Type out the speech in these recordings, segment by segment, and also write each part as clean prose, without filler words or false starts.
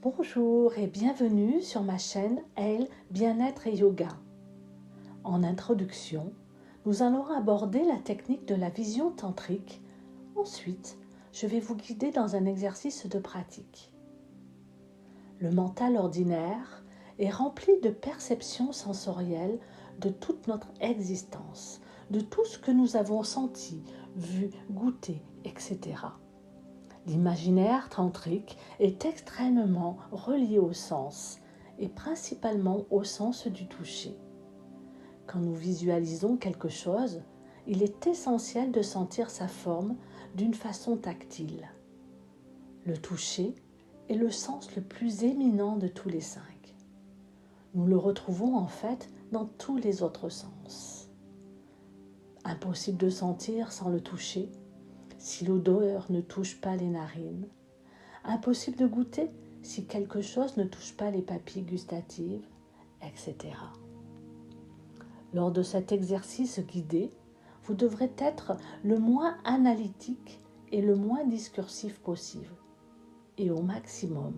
Bonjour et bienvenue sur ma chaîne Elle, Bien-être et Yoga. En introduction, nous allons aborder la technique de la vision tantrique. Ensuite, je vais vous guider dans un exercice de pratique. Le mental ordinaire est rempli de perceptions sensorielles de toute notre existence, de tout ce que nous avons senti, vu, goûté, etc. L'imaginaire tantrique est extrêmement relié au sens, et principalement au sens du toucher. Quand nous visualisons quelque chose, il est essentiel de sentir sa forme d'une façon tactile. Le toucher est le sens le plus éminent de tous les 5. Nous le retrouvons en fait dans tous les autres sens. Impossible de sentir sans le toucher, si l'odeur ne touche pas les narines. Impossible de goûter si quelque chose ne touche pas les papilles gustatives, etc. Lors de cet exercice guidé, vous devrez être le moins analytique et le moins discursif possible, et au maximum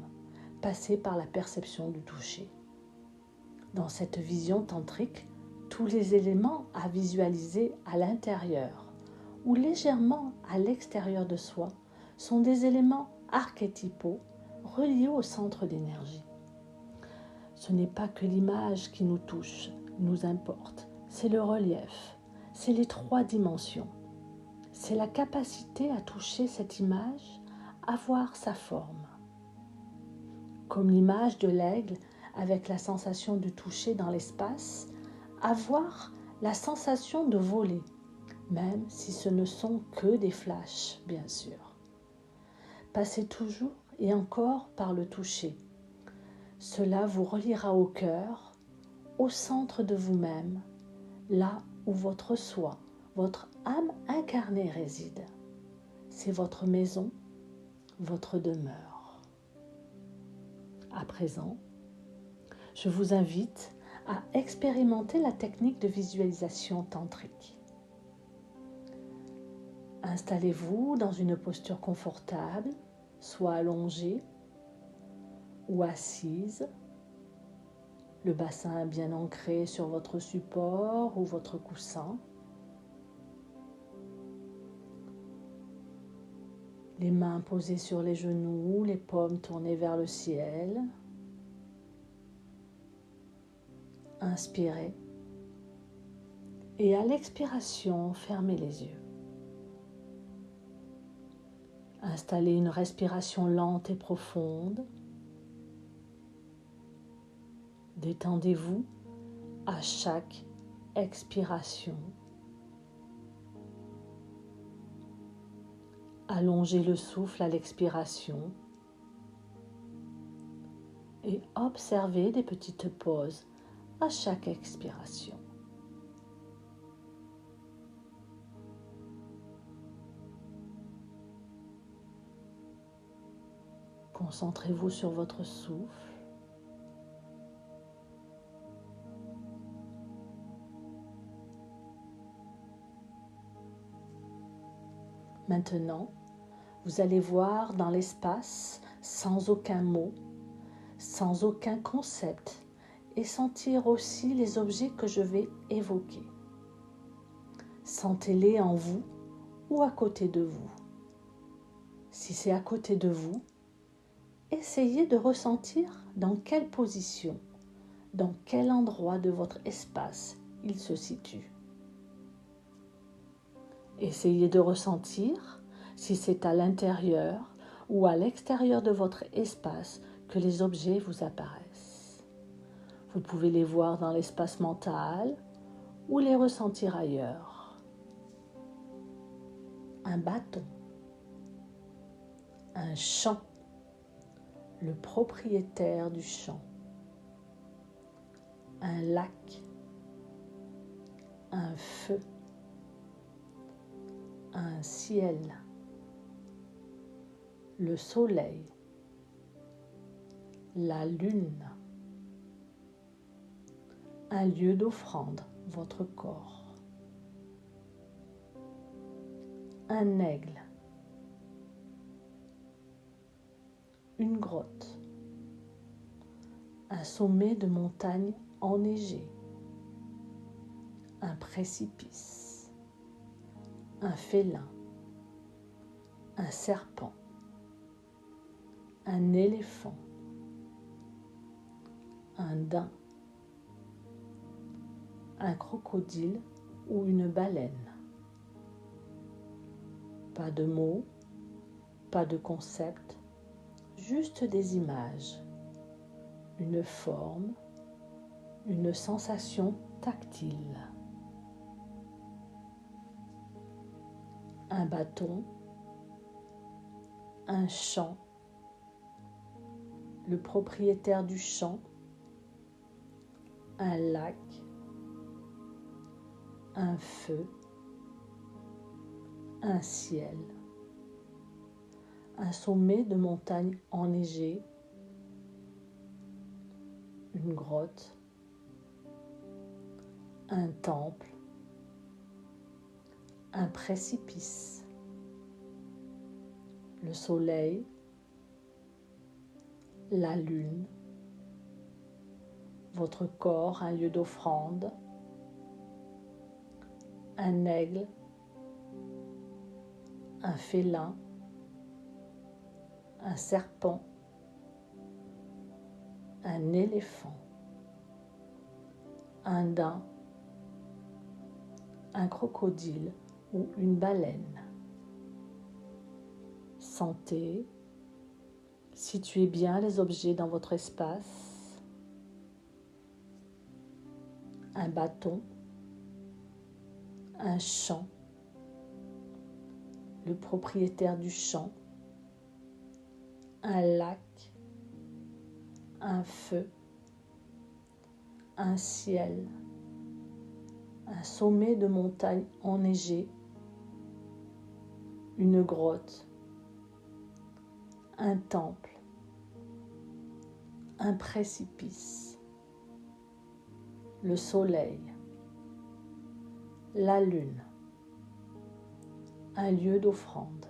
passer par la perception du toucher. Dans cette vision tantrique, tous les éléments à visualiser à l'intérieur ou légèrement à l'extérieur de soi sont des éléments archétypaux reliés au centre d'énergie. Ce n'est pas que l'image qui nous touche, nous importe, c'est le relief, c'est les 3 dimensions. C'est la capacité à toucher cette image, à voir sa forme. Comme l'image de l'aigle avec la sensation de toucher dans l'espace, avoir la sensation de voler, même si ce ne sont que des flashs, bien sûr. Passez toujours et encore par le toucher. Cela vous reliera au cœur, au centre de vous-même, là où votre soi, votre âme incarnée réside. C'est votre maison, votre demeure. À présent, je vous invite à expérimenter la technique de visualisation tantrique. Installez-vous dans une posture confortable, soit allongée ou assise, le bassin bien ancré sur votre support ou votre coussin. Les mains posées sur les genoux, les paumes tournées vers le ciel. Inspirez et à l'expiration, fermez les yeux. Installez une respiration lente et profonde. Détendez-vous à chaque expiration. Allongez le souffle à l'expiration et observez des petites pauses à chaque expiration. Concentrez-vous sur votre souffle. Maintenant, vous allez voir dans l'espace sans aucun mot, sans aucun concept et sentir aussi les objets que je vais évoquer. Sentez-les en vous ou à côté de vous. Si c'est à côté de vous, essayez de ressentir dans quelle position, dans quel endroit de votre espace il se situe. Essayez de ressentir si c'est à l'intérieur ou à l'extérieur de votre espace que les objets vous apparaissent. Vous pouvez les voir dans l'espace mental ou les ressentir ailleurs. Un bâton, un champ, le propriétaire du champ, un lac, un feu, un ciel, le soleil, la lune, un lieu d'offrande, votre corps, un aigle, une grotte, un sommet de montagne enneigé, un précipice, un félin, un serpent, un éléphant, un daim, un crocodile ou une baleine. Pas de mots, pas de concept, juste des images, une forme, une sensation tactile. Un bâton, un champ, le propriétaire du champ, un lac, un feu, un ciel, un sommet de montagne enneigé, une grotte, un temple, un précipice, le soleil, la lune, votre corps, un lieu d'offrande, un aigle, un félin, un serpent, un éléphant, un daim, un crocodile ou une baleine. Sentez, situez bien les objets dans votre espace. Un bâton, un champ, le propriétaire du champ, un lac, un feu, un ciel, un sommet de montagne enneigé, une grotte, un temple, un précipice, le soleil, la lune, un lieu d'offrande.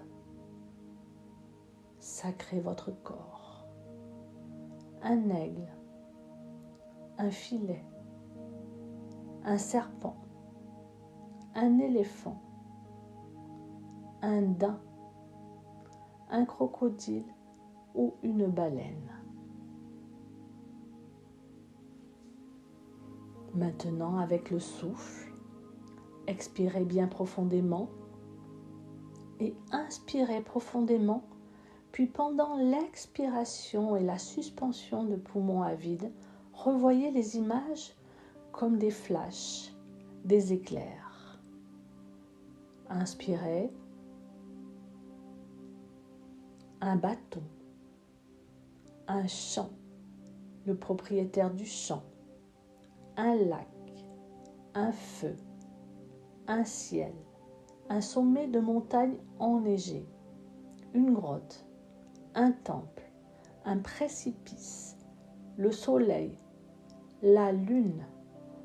Sacrez votre corps, un aigle, un filet, un serpent, un éléphant, un daim, un crocodile ou une baleine. Maintenant, avec le souffle, expirez bien profondément et inspirez profondément, puis pendant l'expiration et la suspension de poumons à vide, revoyez les images comme des flashs, des éclairs. Inspirez, un bâton, un champ, le propriétaire du champ, un lac, un feu, un ciel, un sommet de montagne enneigé, une grotte, un temple, un précipice, le soleil, la lune,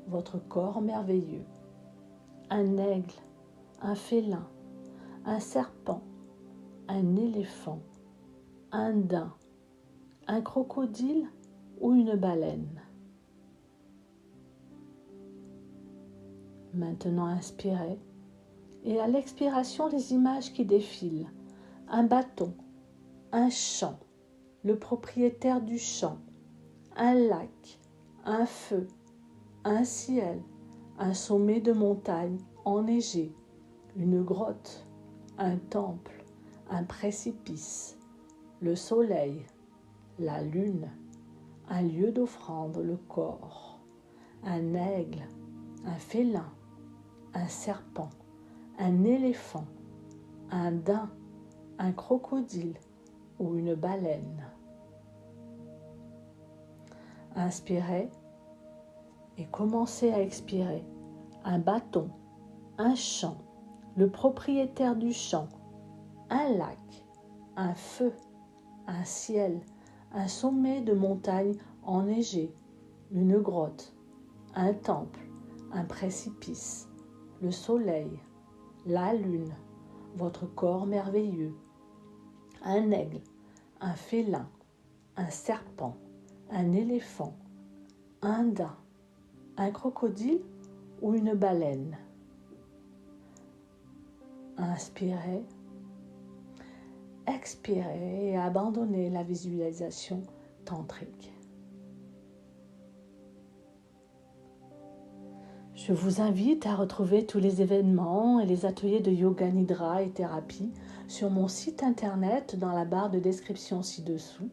votre corps merveilleux, un aigle, un félin, un serpent, un éléphant, un daim, un crocodile ou une baleine. Maintenant, inspirez et à l'expiration, les images qui défilent. Un bâton, un champ, le propriétaire du champ, un lac, un feu, un ciel, un sommet de montagne enneigé, une grotte, un temple, un précipice, le soleil, la lune, un lieu d'offrande, le corps, un aigle, un félin, un serpent, un éléphant, un daim, un crocodile ou une baleine. Inspirez et commencez à expirer. Un bâton, un champ, le propriétaire du champ, un lac, un feu, un ciel, un sommet de montagne enneigé, une grotte, un temple, un précipice, le soleil, la lune, votre corps merveilleux, un aigle, un félin, un serpent, un éléphant, un daim, un crocodile ou une baleine. Inspirez, expirez et abandonnez la visualisation tantrique. Je vous invite à retrouver tous les événements et les ateliers de yoga nidra et thérapie sur mon site internet dans la barre de description ci-dessous.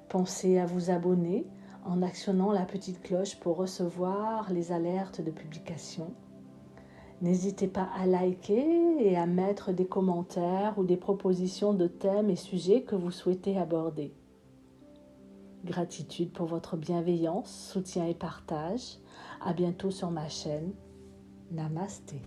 Pensez à vous abonner en actionnant la petite cloche pour recevoir les alertes de publication. N'hésitez pas à liker et à mettre des commentaires ou des propositions de thèmes et sujets que vous souhaitez aborder. Gratitude pour votre bienveillance, soutien et partage. À bientôt sur ma chaîne. Namasté.